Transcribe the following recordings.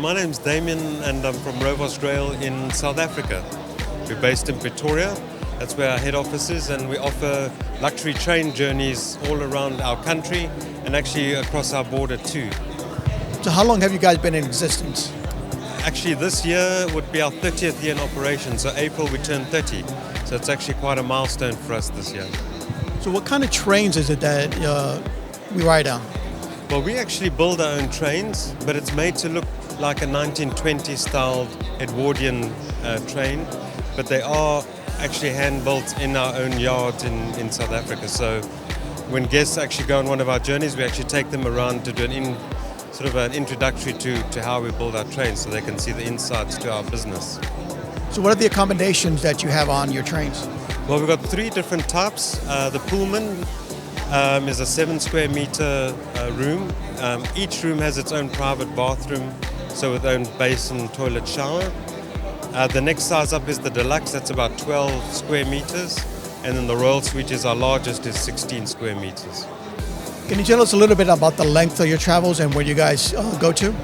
my name's Damian and I'm from Rovos Rail in South Africa. We're based in Pretoria. That's where our head office is, and we offer luxury train journeys all around our country and actually across our border too. So how long have you guys been in existence? Actually, this year would be our 30th year in operation, so April we turn 30. So it's actually quite a milestone for us this year. So what kind of trains is it that we ride on? Well, we actually build our own trains, but it's made to look like a 1920s styled Edwardian train, but they are actually hand-built in our own yard in South Africa. So when guests actually go on one of our journeys, we actually take them around to do an introductory to how we build our trains so they can see the insights to our business. So what are the accommodations that you have on your trains? Well, we've got 3 different types. The Pullman is a 7 square meter room. Each room has its own private bathroom, so with own basin, toilet, shower. The next size up is the Deluxe, that's about 12 square meters. And then the Royal Suite is our largest, is 16 square meters. Can you tell us a little bit about the length of your travels and where you guys go to?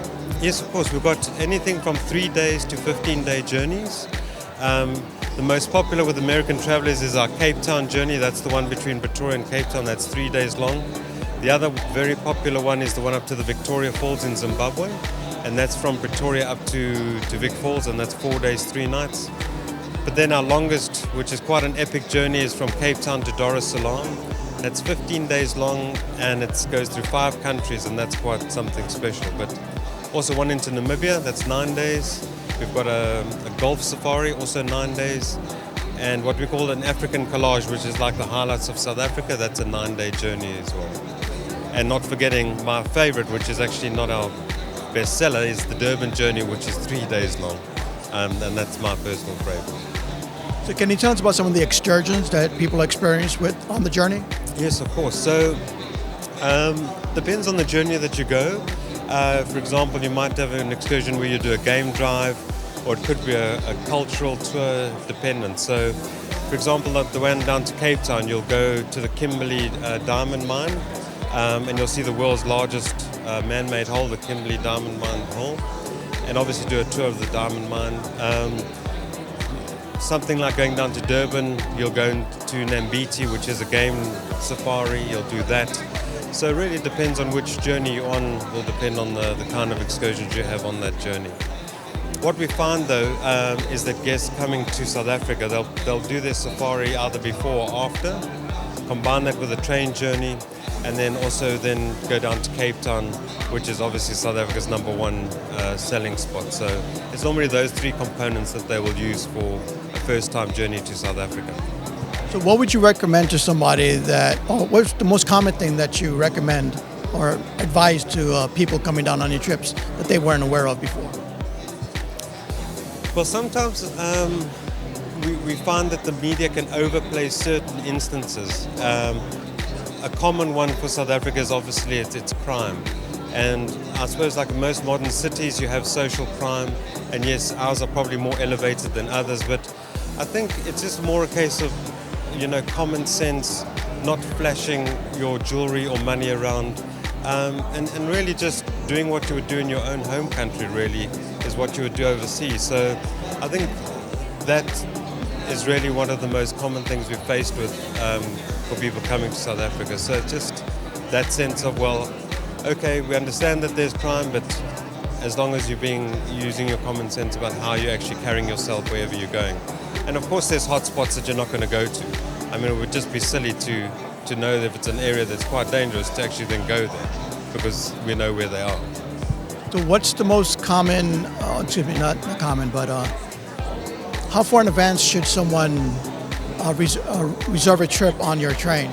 Yes, of course. We've got anything from 3 days to 15-day journeys. The most popular with American travelers is our Cape Town journey. That's the one between Pretoria and Cape Town. That's 3 days long. The other very popular one is the one up to the Victoria Falls in Zimbabwe. And that's from Pretoria up to Vic Falls, and that's 4 days, 3 nights. But then our longest, which is quite an epic journey, is from Cape Town to Dar es Salaam. That's 15 days long, and it goes through 5 countries, and that's quite something special. But also one into Namibia, that's 9 days. We've got a golf safari, also 9 days. And what we call an African collage, which is like the highlights of South Africa, that's a 9-day journey as well. And not forgetting my favorite, which is actually not our bestseller, is the Durban journey, which is 3 days long. And that's my personal favorite. So can you tell us about some of the excursions that people experience with on the journey? Yes, of course. So depends on the journey that you go. For example, you might have an excursion where you do a game drive, or it could be a cultural tour, dependent. So, for example, the one down to Cape Town, you'll go to the Kimberley diamond mine, and you'll see the world's largest man-made hole, the Kimberley diamond mine hole, and obviously do a tour of the diamond mine. Something like going down to Durban, you'll go to Nambiti, which is a game safari, you'll do that. So it really depends on which journey you're on, will depend on the kind of excursions you have on that journey. What we find though is that guests coming to South Africa, they'll do their safari either before or after, combine that with a train journey, and then also go down to Cape Town, which is obviously South Africa's #1 selling spot. So it's normally those 3 components that they will use for a first-time journey to South Africa. So what would you recommend to somebody or what's the most common thing that you recommend or advise to people coming down on your trips that they weren't aware of before? Well, sometimes we find that the media can overplay certain instances. A common one for South Africa is obviously it's crime. And I suppose like in most modern cities you have social crime, and yes, ours are probably more elevated than others, but I think it's just more a case of, common sense, not flashing your jewelry or money around, and really just doing what you would do in your own home country really is what you would do overseas. So I think that is really one of the most common things we've faced with for people coming to South Africa. So just that sense of, well, okay, we understand that there's crime, but as long as you're using your common sense about how you're actually carrying yourself wherever you're going. And of course there's hot spots that you're not going to go to. I mean, it would just be silly to know that if it's an area that's quite dangerous to actually then go there, because we know where they are. So what's the most common, not common, but how far in advance should someone reserve a trip on your train?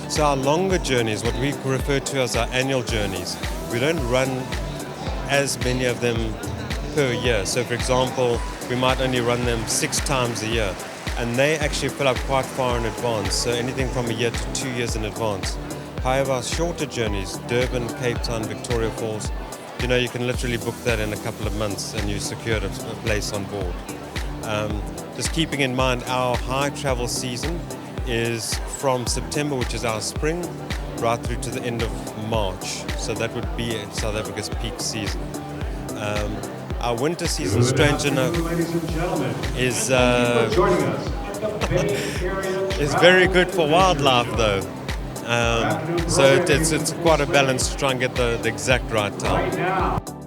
So our longer journeys, what we refer to as our annual journeys, we don't run as many of them per year. So for example, we might only run them 6 times a year, and they actually fill up quite far in advance, so anything from a year to 2 years in advance. However, our shorter journeys, Durban, Cape Town, Victoria Falls, you can literally book that in a couple of months and you secured a place on board. Just keeping in mind our high travel season is from September, which is our spring, right through to the end of March. So that would be South Africa's peak season. Our winter season, strange enough, is is very good for wildlife, though. So it's quite a balance to try and get the exact right time.